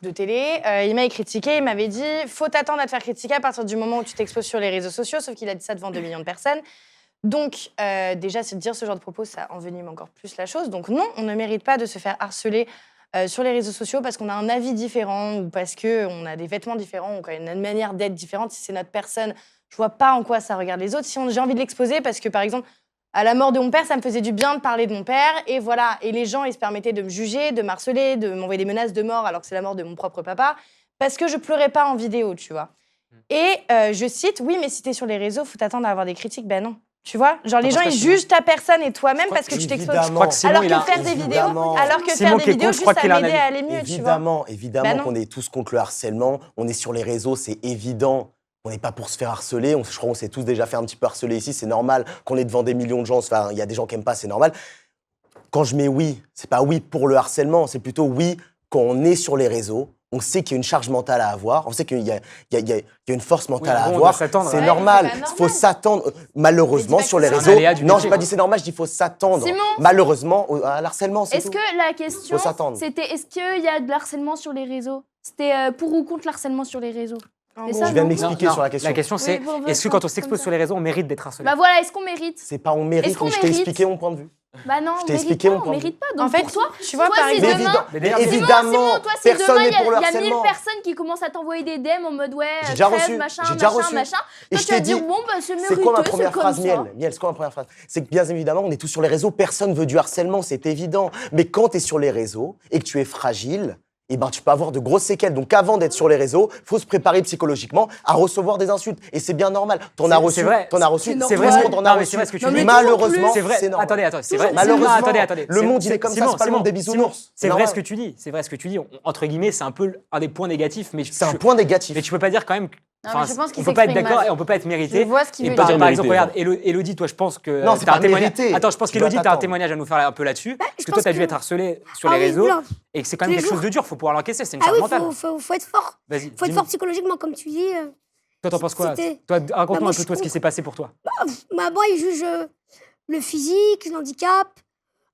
de télé. Il m'avait critiqué, il m'avait dit faut t'attendre à te faire critiquer à partir du moment où tu t'exposes sur les réseaux sociaux, sauf qu'il a dit ça devant 2 millions de personnes. Donc, déjà, se dire ce genre de propos, ça envenime encore plus la chose. Donc, non, on ne mérite pas de se faire harceler sur les réseaux sociaux parce qu'on a un avis différent ou parce qu'on a des vêtements différents ou qu'on a une manière d'être différente. Si c'est notre personne, je vois pas en quoi ça regarde les autres. Si j'ai envie de l'exposer parce que, par exemple, à la mort de mon père, ça me faisait du bien de parler de mon père. Et voilà. Et les gens, ils se permettaient de me juger, de m'harceler, de m'envoyer des menaces de mort alors que c'est la mort de mon propre papa parce que je pleurais pas en vidéo, tu vois. Et je cite, oui, mais si t'es sur les réseaux, faut t'attendre à avoir des critiques. Ben non. Tu vois, genre les Attends, gens je ils crois que jugent ta personne et toi-même parce que tu t'exposes. Évidemment. Je crois que Simon, Alors il a- que faire des vidéos, Évidemment. Simon qui est contre, je juste crois ça qu'il a un m'aidait à avis. aller mieux, tu vois. Évidemment, Bah évidemment non. qu'on est tous contre le harcèlement. On est sur les réseaux, c'est évident. On n'est pas pour se faire harceler. Je crois qu'on s'est tous déjà fait un petit peu harceler ici. C'est normal qu'on est devant des millions de gens. Enfin, il y a des gens qui n'aiment pas, c'est normal. Quand je mets oui, c'est pas oui pour le harcèlement, c'est plutôt oui quand on est sur les réseaux. On sait qu'il y a une charge mentale à avoir. On sait qu'il y a une force mentale Oui, à bon, on avoir. doit s'attendre, C'est ouais. normal. C'est pas Il faut normal. s'attendre. Malheureusement, Mais dis pas sur que les c'est un réseaux. aléa du Non, métier. j'ai pas dit c'est normal. Je dis qu'il faut s'attendre. Simon. Malheureusement, à l'harcèlement, c'est Est-ce tout. que la question, Faut s'attendre. c'était est-ce qu'il y a de l'harcèlement sur les réseaux? C'était pour ou contre l'harcèlement sur les réseaux? En Mais gros. ça, Je viens de non. m'expliquer Non, sur la question. La question c'est Oui, bon, est-ce que comme quand on s'expose ça. sur les réseaux, on mérite d'être harcelé? Bah voilà, est-ce qu'on mérite? C'est pas on mérite, Est-ce qu'on mais je t'ai mérite expliqué mon point de vue. Bah non, Je on t'ai mérite expliqué pas, mon on point de vue. mérite pas. Donc En fait, pour toi, tu vois, toi, par c'est exemple. demain. Mais d'ailleurs, évidemment, Toi, c'est personne demain, n'est pour le il y a 1000 harcèlement. personnes qui commencent à t'envoyer des DM en mode ouais, J'ai déjà crève, reçu, machin, j'ai déjà machin, reçu. machin. Et Toi, je tu vas t'ai dire dit, bon, bah c'est c'est quoi ma mériteux, première c'est comme phrase, ça. Miel, c'est quoi ma première phrase? C'est que bien évidemment, on est tous sur les réseaux, personne veut du harcèlement, c'est évident. Mais quand tu es sur les réseaux et que tu es fragile, eh ben, tu peux avoir de grosses séquelles. Donc avant d'être sur les réseaux, il faut se préparer psychologiquement à recevoir des insultes. Et c'est bien normal. T'en as C'est reçu, vrai. t'en as reçu, C'est tout vrai. le monde en a Non, mais reçu. c'est vrai ce que tu Mais dis. malheureusement, C'est vrai. c'est normal. Attendez, c'est Toujours. vrai. Malheureusement, Attendez. le monde, il est comme ça, c'est pas le monde des bisounours. C'est C'est vrai normal. ce que tu dis. C'est vrai ce que tu dis. Entre guillemets, c'est un peu un des points négatifs, mais C'est un point négatif. mais tu peux pas dire quand même. Non, mais je pense qu'il on peut pas être s'exprime d'accord mal. et on peut pas être Je mérité. vois ce qu'il Et veut par, dire. par mérité, exemple, regarde, Elodie, toi, je pense que Non, c'est t'as pas un témoignage. mérité. Attends, je pense Tu dois qu'Elodie, t'as un t'attendre. témoignage à nous faire un peu là-dessus. je Parce que toi, pense t'as dû que- être harcelé sur Ah les oui, réseaux oula. et que c'est quand Tous même les quelque chose jours. de dur. Faut pouvoir l'encaisser. C'est une Ah charge oui, mentale. faut être fort. Vas-y. Faut être dis-nous. fort psychologiquement, comme tu dis. Toi, t'en penses quoi? C'était- Toi, Bah, raconte-nous moi, un peu je toi ce qui trouve- s'est passé pour toi. Moi, ils jugent le physique, l'handicap,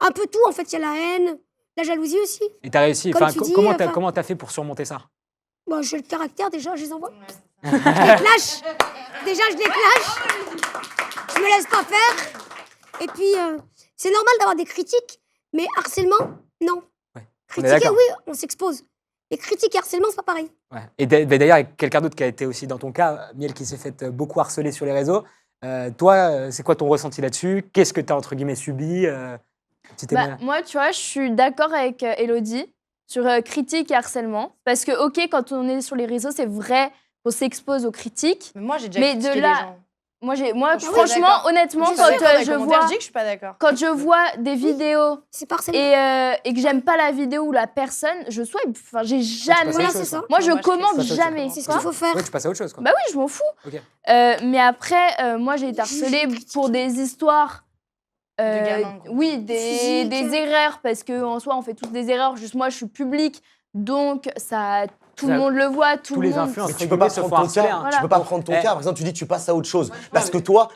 un peu tout. En fait, il y a la haine, la jalousie aussi. Et t'as réussi. Comme Enfin, tu dis, comment t'as fait pour surmonter ça? Bon, j'ai le caractère déjà, je les envoie. Je les clash. Déjà, je les clash. Je me laisse pas faire. Et puis, c'est normal d'avoir des critiques, mais harcèlement, non. Ouais. On est Critiquer, d'accord. oui, on s'expose. Et critique et harcèlement, c'est pas pareil. Ouais. Et d'ailleurs, il y a quelqu'un d'autre qui a été aussi dans ton cas, Miel, qui s'est fait beaucoup harceler sur les réseaux. Toi, c'est quoi ton ressenti là-dessus? Qu'est-ce que tu as, entre guillemets, subi? Petit Bah, témoignage. moi, tu vois, je suis d'accord avec Elodie. sur critique et harcèlement. Parce que, ok, quand on est sur les réseaux, c'est vrai qu'on s'expose aux critiques. Mais moi, j'ai déjà Mais critiqué de les là, gens. moi, Je suis pas franchement, d'accord. honnêtement, Je suis quand pas d'accord, dans les je commentaires, vois, je dis que je suis pas d'accord. quand je vois des vidéos C'est harcèlement. et que j'aime pas la vidéo ou la personne, je swipe. Enfin, j'ai jamais. Voilà, c'est ça. Moi, je Moi, je commente fais ça. jamais. C'est ce Quoi qu'il faut faire. Ouais, tu passes à autre chose. Quoi. Bah oui, je m'en fous. Ok. Mais après, moi, j'ai été harcelée pour des histoires. gamins, quoi. Oui, Physique. des erreurs, parce qu'en soi, on fait tous des erreurs. Juste moi, je suis public, donc tout le Ça- monde le voit, tout Tous le les monde. influences, Mais tu peux pas prendre ton cas. Voilà. Tu peux pas prendre ton Eh. cas. Par exemple, tu dis que tu passes à autre chose. Parce que toi,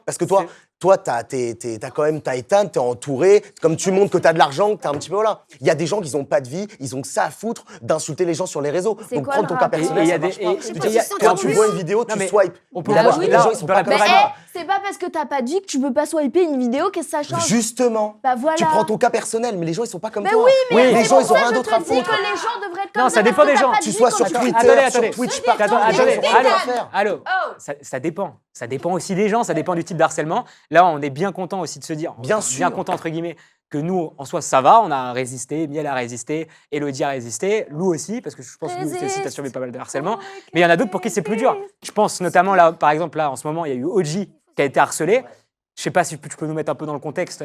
t'as quand même ta Ethan, t'es entouré. Comme tu montres que t'as de l'argent, que t'es un petit peu voilà. Il y a des gens qui ont pas de vie, ils ont que ça à foutre d'insulter les gens sur les réseaux. C'est Donc quoi prendre le ton cas rapport personnel, Et il y ça a marche des- pas. et- Tu et dis, il y a- quand tu vois une vidéo, Non, tu mais swipes. on peut Bah voir oui, là, les gens, ils sont dans pas la comme Mais ça. c'est pas parce que t'as pas dit que tu peux pas swiper une vidéo que ça change. Justement. Bah voilà. Tu prends ton cas personnel, mais les gens, ils sont pas comme Mais toi. oui, mais les c'est gens, pour ils ont ça rien que d'autre à je te dis foutre. que les gens devraient être comme Non, ça dépend parce que des t'as gens. pas Tu dit sois qu'on sur a- Twitter, Attendez, sur attendez. Twitch, Attends, partout. Attends, Les gens, attendez, ils ont rien à allô. faire. Allô, Oh. ça dépend. Ça dépend aussi des gens, ça dépend du type d'harcèlement. Là, on est bien content aussi de se dire, Bien bien sûr. content entre guillemets, que nous, en soi, ça va, on a résisté, Miel a résisté, Elodie a résisté, Lou aussi, parce que je pense que Lou, aussi, t'as subi pas mal de harcèlement. Mais il y en a d'autres pour qui c'est plus dur. Je pense notamment là, par exemple, là, en ce moment, il y a eu OG qui a été harcelé. Je sais pas si tu peux nous mettre un peu dans le contexte.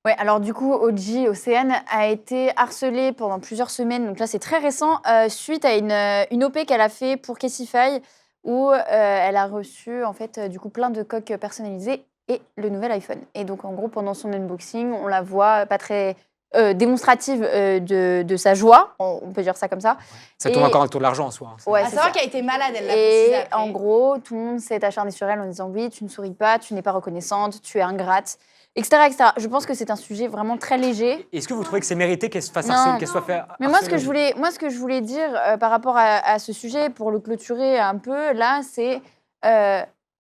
Ouais, alors du coup, OG, Océane, a été harcelée pendant plusieurs semaines, donc là c'est très récent, suite à une OP qu'elle a fait pour Kessify, où elle a reçu en fait du coup plein de coques personnalisées et le nouvel iPhone. Et donc en gros, pendant son unboxing, on la voit pas très démonstrative de sa joie, on peut dire ça comme ça. Ça tourne Et- encore autour de l'argent en soi. hein. Ouais, À c'est savoir ça. qu'elle a été malade, elle l'a précisé Et après. en gros, tout le monde s'est acharné sur elle en disant oui, tu ne souris pas, tu n'es pas reconnaissante, tu es ingrate, etc., etc. Je pense que c'est un sujet vraiment très léger. Est-ce que vous trouvez que c'est mérité qu'elle se fasse Non. harceler, qu'elle soit fait Mais moi, ce que harceler je voulais dire par rapport à ce sujet, pour le clôturer un peu, là, c'est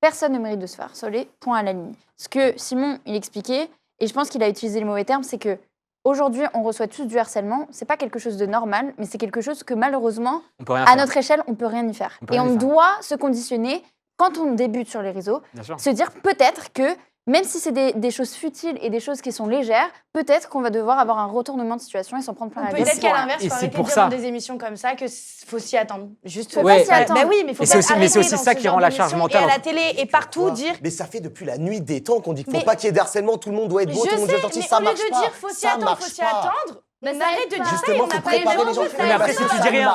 personne ne mérite de se faire harceler, point à la ligne. Ce que Simon, il expliquait, et je pense qu'il a utilisé les mauvais termes, c'est que aujourd'hui, on reçoit tous du harcèlement. C'est pas quelque chose de normal, mais c'est quelque chose que malheureusement, On peut rien à faire. notre échelle, on peut rien y faire. On peut Et rien y on faire. doit se conditionner quand on débute sur les réseaux, Bien sûr. se dire peut-être que même si c'est des choses futiles et des choses qui sont légères, peut-être qu'on va devoir avoir un retournement de situation et s'en prendre plein la gueule. Peut-être qu'à l'inverse, Et il faut c'est arrêter pour de dire ça. dans des émissions comme ça que faut s'y attendre. Juste. Faut Ouais, pas s'y ouais. attendre. Bah oui, mais faut Et pas c'est aussi- mais c'est arrêter aussi dans ça ce qui genre rend la d'émission charge mentale Et à la entre- télé et partout Quoi. dire. Mais ça fait depuis la nuit des temps qu'on dit qu'il Mais- faut pas qu'il y ait d'harcèlement, tout le monde doit être beau, Je tout le monde doit sais, être gentil, mais ça au lieu marche de pas. dire faut s'y Ça attendre, marche faut s'y pas. attendre. Bah, On ça arrête aide de pas. dire ça et Justement, on faut n'a pas les préparer gens. les gens. Ça Mais après, si tu dis rien,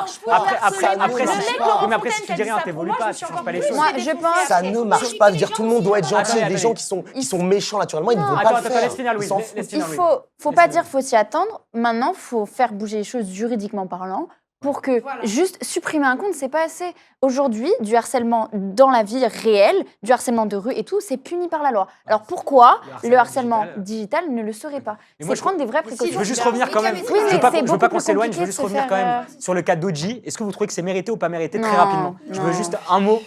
après, si tu dis rien, t'évolues pas, tu changes pas les choses. Moi, je pense- Ça ne marche pas de dire tout le monde doit être gentil. Attendez, Des gens qui sont méchants naturellement, ils ne vont Attends, pas le attends, faire. laisse finir, Ils Louise. s'en laisse foutent. finir, Il Louise. faut pas dire faut s'y attendre. Maintenant, faut faire bouger les choses juridiquement parlant pour que juste supprimer un compte, c'est pas assez. Aujourd'hui, du harcèlement dans la vie réelle, du harcèlement de rue et tout, c'est puni par la loi. Alors pourquoi le harcèlement digital ne le serait pas? Mais moi, C'est prendre des vraies précautions. Je veux juste revenir quand même. Oui, Je mais veux pas, c'est je veux beaucoup pas qu'on plus s'éloigne, je veux compliqué juste de se revenir faire, quand même sur le cas d'Oji. Est-ce que vous trouvez que c'est mérité ou pas mérité très Non, rapidement? Je veux non. juste un mot.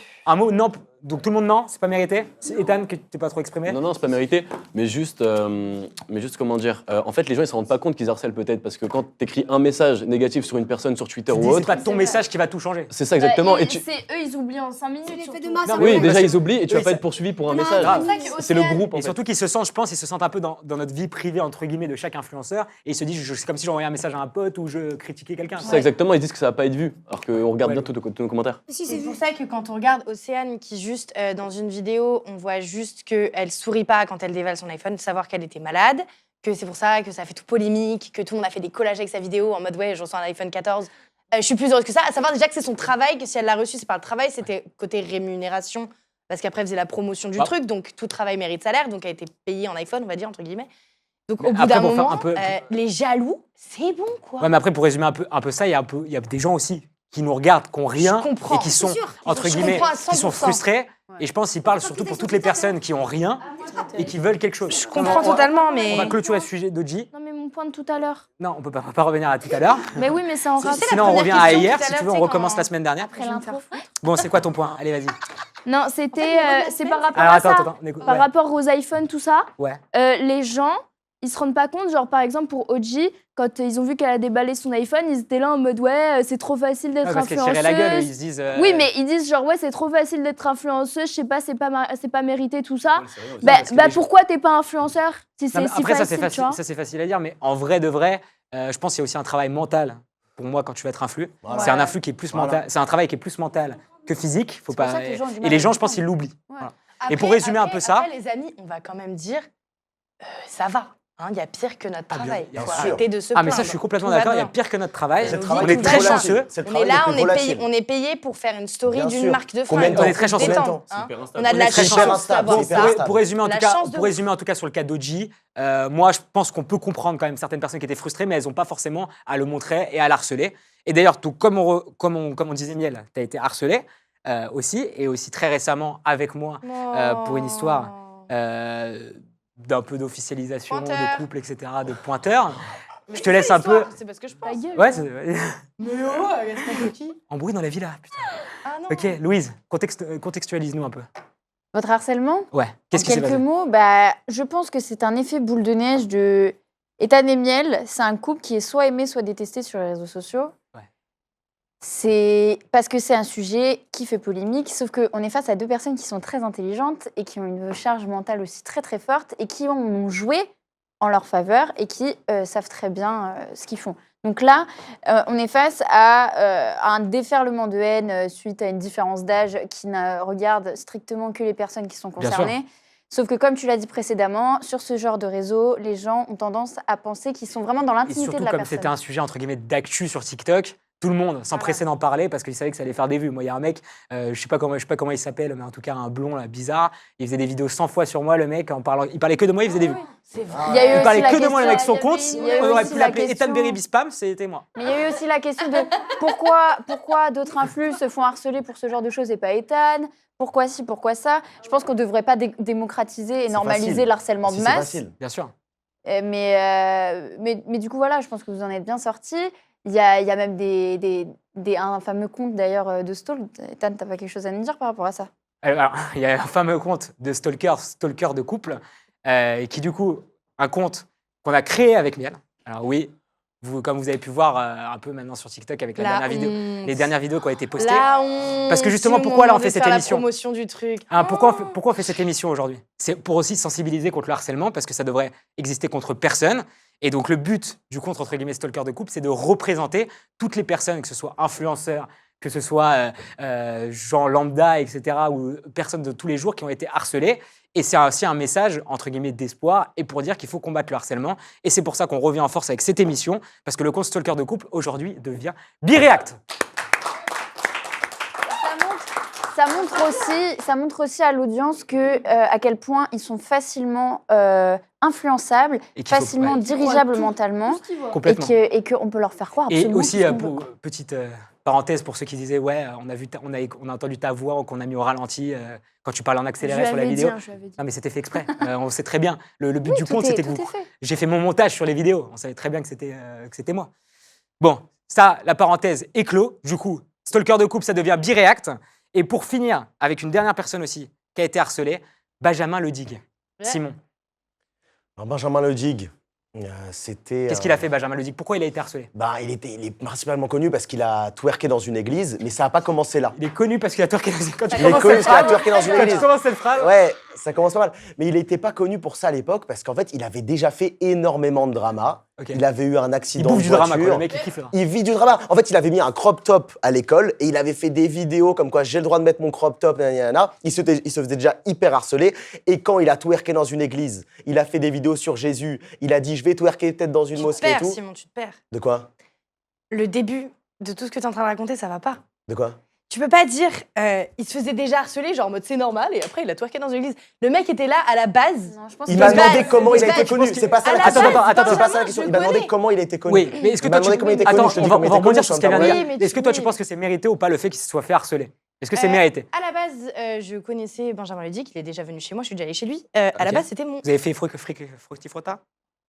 Non. Donc tout le monde non, c'est pas mérité. C'est Ethan que t'es pas trop exprimé. Non, c'est pas mérité, mais juste comment dire, en fait, les gens ils se rendent pas compte qu'ils harcèlent peut-être parce que quand t'écris un message négatif sur une personne sur Twitter Tu ou dis, c'est autre, pas ton message qui va tout changer. c'est ça exactement. Bah, Et tu... c'est eux, ils oublient en 5 minutes. C'est l'effet surtout. de masse. Non, hein. mais Oui, oui, déjà parce- ils oublient et tu vas oui, pas ça- être poursuivi pour un Voilà, message. grave. C'est le groupe en Et fait. surtout qu'ils se sentent, je pense, ils se sentent un peu dans notre vie privée entre guillemets de chaque influenceur et ils se disent, c'est comme si j'envoyais un message à un pote ou je critiquais quelqu'un. C'est ça exactement, ils disent que ça va pas être vu, alors qu'on regarde Ouais. bien tous nos commentaires. Si, C'est c'est pour vu. ça que quand on regarde Océane qui juste dans une vidéo, on voit juste qu'elle sourit pas quand elle dévale son iPhone, savoir qu'elle était malade, que c'est pour ça que ça fait tout polémique, que tout le monde a fait des collages avec sa vidéo en mode ouais, je reçois un iPhone 14. Je suis plus heureuse que ça. À savoir déjà que c'est son travail, que si elle l'a reçu, c'est pas le travail, c'était côté rémunération, parce qu'après elle faisait la promotion du Bah. truc, donc tout travail mérite salaire, donc elle a été payée en iPhone, on va dire entre guillemets. Donc Mais au bout après, d'un pour faire moment, un peu- les jaloux, c'est bon quoi. Ouais, mais après pour résumer un peu ça, il y a des gens aussi qui nous regardent, qui ont rien Je comprends, et qui sont c'est sûr. entre Je guillemets, comprends à qui sont 100%. frustrés. Et je pense qu'ils parlent surtout pour toutes les personnes qui ont rien et qui veulent quelque chose. Je comprends totalement, mais On va clôturer ce sujet d'Oji. Non, mais mon point de tout à l'heure. Non, on peut pas revenir à tout à l'heure. Mais oui, mais c'est en rapport. Sinon, on première revient à question hier. tout à Si l'heure, tu veux, tu on sais, recommence quand- la semaine dernière. Après l'intro. Bon, c'est quoi ton point? Allez, vas-y. Non, c'était c'est par rapport Alors, à attends, ça. attends. on écoute. Par Ouais. rapport aux iPhones, tout ça, Ouais. les gens, ils se rendent pas compte. Genre, par exemple, pour OG, quand ils ont vu qu'elle a déballé son iPhone, ils étaient là en mode ouais, c'est trop facile d'être Ouais, parce qu'elle influenceuse. tirait la gueule, ils se disent. Oui, mais ils disent genre ouais, c'est trop facile d'être influenceuse, je sais pas, c'est pas mérité tout ça. Ouais, c'est vrai aussi, Bah, parce que bah les gens- pourquoi t'es pas influenceur si Non, c'est mais si après, facile, tu vois? ça c'est facile à dire, mais en vrai de vrai, je pense qu'il y a aussi un travail mental pour moi, quand tu vas être influ. Voilà. C'est un influx qui est plus Voilà. mental. C'est un travail qui est plus mental que physique. Faut C'est pour pas. ça que les gens ont du Et mal les à gens, je pense, comprendre. ils l'oublient. Ouais. Voilà. Après, Et pour résumer un après- peu ça- Après, les amis, on va quand même dire, ça va. Il y a pire que notre Ah, bien- travail. bien Il faut sûr. arrêter de se Ah, plaindre. mais ça, je suis complètement Tout va d'accord. Il y a bien. pire que notre travail. C'est le On travail est qui très est volatile. chanceux. C'est le On est travail là, le plus volatile. on est payé pour faire une story Bien d'une sûr. marque de Combien fringues. de temps On est très chanceux. Détente, Combien de temps hein. Super On instable. a de la C'est chance hyper instable, d'avoir c'est hyper ça. instable. Pour résumer, en La tout cas, chance de pour résumer en tout cas sur le cas d'Oji, moi, je pense qu'on peut comprendre quand même certaines personnes qui étaient frustrées, mais elles n'ont pas forcément à le montrer et à l'harceler. Et d'ailleurs, tout comme on disait, Miel, tu as été harcelé aussi, et aussi très récemment avec moi pour une histoire d'un peu d'officialisation, Pointeur. de couple, etc., de pointeur. Mais Je te c'est laisse un peu. l'histoire, C'est parce que je Ta pense. gueule. Ouais, Mais oh, qui embrouille dans la villa, putain. Ah non. Ok, Louise, contextualise-nous un peu. Votre harcèlement? Ouais, qu'est-ce En qui s'est quelques passé? mots, je pense que c'est un effet boule de neige de Ethan et Miel. C'est un couple qui est soit aimé, soit détesté sur les réseaux sociaux. Ouais. C'est parce que c'est un sujet qui fait polémique, sauf qu'on est face à deux personnes qui sont très intelligentes et qui ont une charge mentale aussi très très forte et qui ont joué en leur faveur et qui savent très bien ce qu'ils font. Donc là, on est face à un déferlement de haine suite à une différence d'âge qui ne regarde strictement que les personnes qui sont Bien sûr. concernées. Sauf que comme tu l'as dit précédemment, sur ce genre de réseau, les gens ont tendance à penser qu'ils sont vraiment dans Et l'intimité surtout, de la comme personne. c'était un sujet entre guillemets d'actu sur TikTok, tout le monde s'empressait d'en parler parce qu'il savait que ça allait faire des vues. Moi, il y a un mec, je sais pas comment il s'appelle, mais en tout cas un blond là, bizarre. Il faisait des vidéos 100 fois sur moi, le mec, en parlant. Il parlait que de moi, il faisait des vues. C'est vrai. Il y a eu Il aussi parlait la que de moi, le mec, son question- compte. il y a eu On aurait aussi pu la l'appeler Ethan question- Berry Spam, c'était moi. Mais il y a eu aussi la question de pourquoi d'autres influx se font harceler pour ce genre de choses et pas Ethan? Pourquoi ci, pourquoi ça? Je pense qu'on ne devrait pas démocratiser et C'est normaliser facile. l'harcèlement Si, de c'est masse. facile. Bien sûr. Mais du coup, voilà, je pense que vous en êtes bien sortis. Il y a même un fameux compte d'ailleurs de Stall. Ethan, t'as pas quelque chose à nous dire par rapport à ça? Alors, il y a un fameux compte de stalker de couple, qui du coup, un compte qu'on a créé avec Miel. Alors oui, comme vous avez pu voir un peu maintenant sur TikTok avec les dernières vidéos qui ont été postées. La honte. Parce que justement, Si, pourquoi là on demande fait de cette faire émission? La promotion du truc. Hein, pourquoi on fait cette émission aujourd'hui? C'est pour aussi sensibiliser contre le harcèlement, parce que ça devrait exister contre personne. Et donc le but du compte, entre guillemets, stalker de couple, c'est de représenter toutes les personnes, que ce soit influenceurs, que ce soit gens lambda, etc., ou personnes de tous les jours qui ont été harcelées. Et c'est aussi un message, entre guillemets, d'espoir, et pour dire qu'il faut combattre le harcèlement. Et c'est pour ça qu'on revient en force avec cette émission, parce que le compte stalker de couple, aujourd'hui, devient Bireact. Ça montre aussi à l'audience à quel point ils sont facilement influençables, Et qu'il faut- facilement ouais. dirigeables mentalement, Complètement. et qu'on peut leur faire croire Et absolument aussi, tout ce qu'on veut. petite parenthèse pour ceux qui disaient, ouais, on a entendu ta voix, qu'on a mis au ralenti quand tu parlais en accéléré sur la vidéo. Non, mais c'était fait exprès. On sait très bien. Le but du compte, c'était que j'ai fait mon montage sur les vidéos. On savait très bien que c'était moi. Bon, ça, la parenthèse est clos. Du coup, stalker de couple, ça devient Bireact. Et pour finir, avec une dernière personne aussi qui a été harcelée, Benjamin Ledig. Ouais. Simon, Alors, Benjamin Ledig, c'était. qu'est-ce qu'il a fait, Benjamin Ledig? Pourquoi il a été harcelé? Il est principalement connu parce qu'il a twerké dans une église, mais ça n'a pas commencé là. Il est connu parce qu'il a twerké dans une église. Il est connu parce qu'il a twerké dans une Quand tu église. commences cette phrase, Ouais, ça commence pas mal. Mais il n'était pas connu pour ça à l'époque parce qu'en fait, il avait déjà fait énormément de drama. Ok. Il avait eu un il accident bouffe de du drama, voiture. quoi. Le mec, il kiffe le drama. Il vit du drama. En fait, il avait mis un crop top à l'école et il avait fait des vidéos comme quoi j'ai le droit de mettre mon crop top, nanana. Il se faisait déjà hyper harceler. Et quand il a twerké dans une église, il a fait des vidéos sur Jésus. Il a dit je vais twerker peut-être dans une Tu te mosquée et perds, tout. Simon, tu te perds. De quoi? Le début de tout ce que tu es en train de raconter, ça va pas. De quoi? Tu peux pas dire, il se faisait déjà harceler, genre en mode c'est normal, et après il a twerké dans une église. Le mec était là à la base. Non, je pense Il que m'a de demandé base, comment de il a été base, connu. je pense C'est pas ça que- la à la question. base, C'est pas ça la Benjamin, question. je Il m'a demandé connais. comment il a été connu. Oui, mais est-ce que Il m'a toi, demandé comment il était connu. Attends, Je te on dis va comment il était rebondir connu, sur ce je qu'elle vient de t'en dire. Oui, mais Est-ce que toi, tu oui. penses que c'est mérité ou pas le fait qu'il se soit fait harceler? Est-ce que c'est mérité? À la base, je connaissais Benjamin Ledig, il est déjà venu chez moi, je suis déjà allée chez lui. À la Ok. base, c'était mon. Vous avez fait Fructifrota?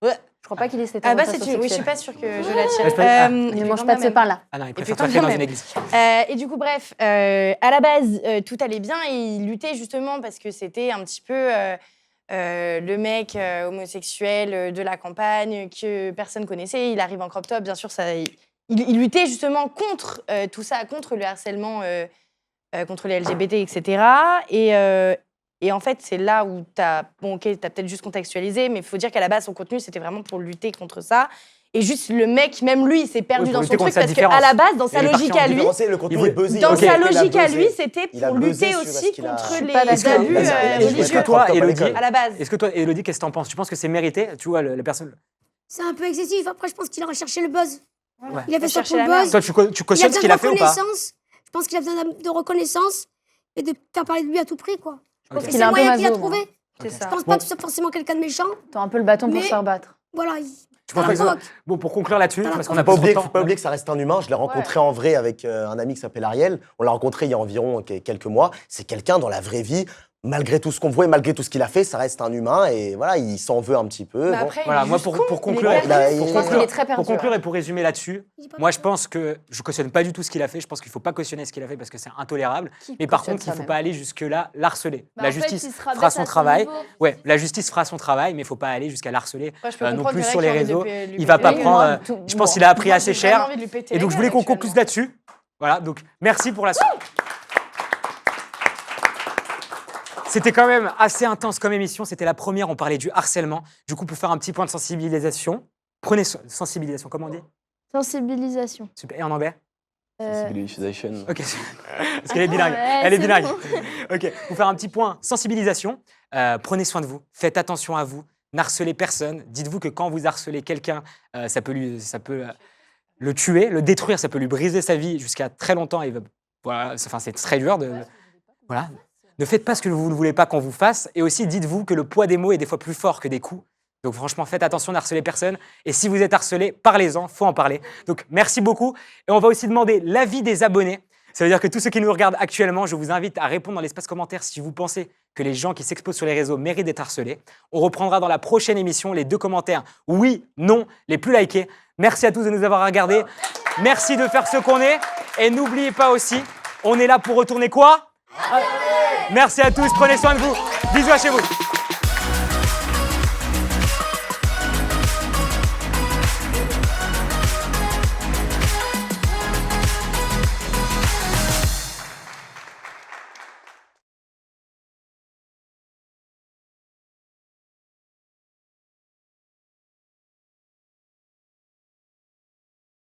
je crois pas qu'il ait cette À la base, orientation oui, je suis sexuelle. pas sûre que je l'attire. Respect- ah. Il ne mange pas de ce pain-là. Ah non, il Et préfère puis quand twerker dans même. une église. Et du coup, bref, à la base, tout allait bien et il luttait justement parce que c'était un petit peu le mec homosexuel de la campagne que personne connaissait. Il arrive en crop top, bien sûr, il luttait justement contre tout ça, contre le harcèlement, contre les LGBT, etc. Et en fait, c'est là où t'as peut-être juste contextualisé, mais il faut dire qu'à la base, son contenu, c'était vraiment pour lutter contre ça. Et juste le mec, même lui, il s'est perdu Oui, dans pour son lutter contre truc sa parce qu'à la base, dans sa Il est parti logique en à lui, Différencier, le contenu Il est buzzé. dans Ok, sa il a logique à buzzé. lui, c'était Il a pour buzzé lutter sur aussi parce qu'il a- contre Je suis les pas d'accord. abus Il a- il a- il a- Est-ce religieux que toi, Top à Elodie, l'école. à la base. est-ce que toi, Elodie, qu'est-ce que t'en penses? Tu penses que c'est mérité? Tu vois, la personne. C'est un peu excessif. Après, je pense qu'il a recherché le buzz. Ouais. Il a fait ça chercher pour le la buzz. Toi, tu Il a cautionnes ce besoin qu'il de a fait ou pas? reconnaissance. Je pense qu'il a besoin de reconnaissance et de faire parler de lui à tout prix, quoi. Ok. C'est qu'il est le un peu moyen qu'il a maso, trouvé. C'est ça. Je pense Bon. pas que ce soit forcément quelqu'un de méchant. T'as un peu le bâton pour Mais- se faire battre. Voilà, Tu penses que- Bon, pour conclure là-dessus, parce qu'on a Faut pas pas oublier, trop faut de pas temps. oublier que ça reste un humain. Je l'ai rencontré en vrai avec un ami qui s'appelle Ariel. On l'a rencontré il y a environ quelques mois. C'est quelqu'un dans la vraie vie. Malgré tout ce qu'on voit et malgré tout ce qu'il a fait, ça reste un humain et voilà, il s'en veut un petit peu. Mais Bon. après, Voilà, il est moi juste pour con, il est conclure, perdu. Bah, Je pense qu'il est très perdu. pour conclure et pour résumer là-dessus, Il est pas moi je d'accord. pense que je cautionne pas du tout ce qu'il a fait. Je pense qu'il faut pas cautionner ce qu'il a fait parce que c'est intolérable. Qui Mais par cautionne contre, il ça faut même pas aller jusque là l'harceler. Bah, La en fait, justice il se rabaisse fera à son son travail. niveau. Ouais, la justice fera son travail, mais il faut pas aller jusqu'à l'harceler Moi, je peux non comprendre plus qu'il y en a sur qui les ont envie de réseaux. lui Il va pas péter. prendre. moi, tout- Je pense moi, qu'il a appris Moi, assez j'ai vraiment cher. envie de lui péter Et la donc je voulais gueule qu'on concluse actuellement. là-dessus. Voilà, donc merci pour la suite. C'était quand même assez intense comme émission. C'était la première, on parlait du harcèlement. Du coup, pour faire un petit point de sensibilisation, prenez sensibilisation, comment on dit? Sensibilisation. Super. Et en anglais? Sensibilisation. Ok, parce qu'elle est bilingue. ouais, Elle est c'est bilingue. bon. Ok, pour faire un petit point sensibilisation, prenez soin de vous, faites attention à vous, n'harcelez personne. Dites-vous que quand vous harcelez quelqu'un, ça peut le tuer, le détruire, ça peut lui briser sa vie jusqu'à très longtemps. Voilà, c'est très dur voilà. Ne faites pas ce que vous ne voulez pas qu'on vous fasse. Et aussi, dites-vous que le poids des mots est des fois plus fort que des coups. Donc franchement, faites attention, n'harcelez personne. Et si vous êtes harcelé, parlez-en, faut en parler. Donc merci beaucoup. Et on va aussi demander l'avis des abonnés. Ça veut dire que tous ceux qui nous regardent actuellement, je vous invite à répondre dans l'espace commentaire si vous pensez que les gens qui s'exposent sur les réseaux méritent d'être harcelés. On reprendra dans la prochaine émission les 2 commentaires oui, non, les plus likés. Merci à tous de nous avoir regardés. Merci de faire ce qu'on est. Et n'oubliez pas aussi, on est là pour retourner quoi? Merci à tous, prenez soin de vous. Bisous à chez vous.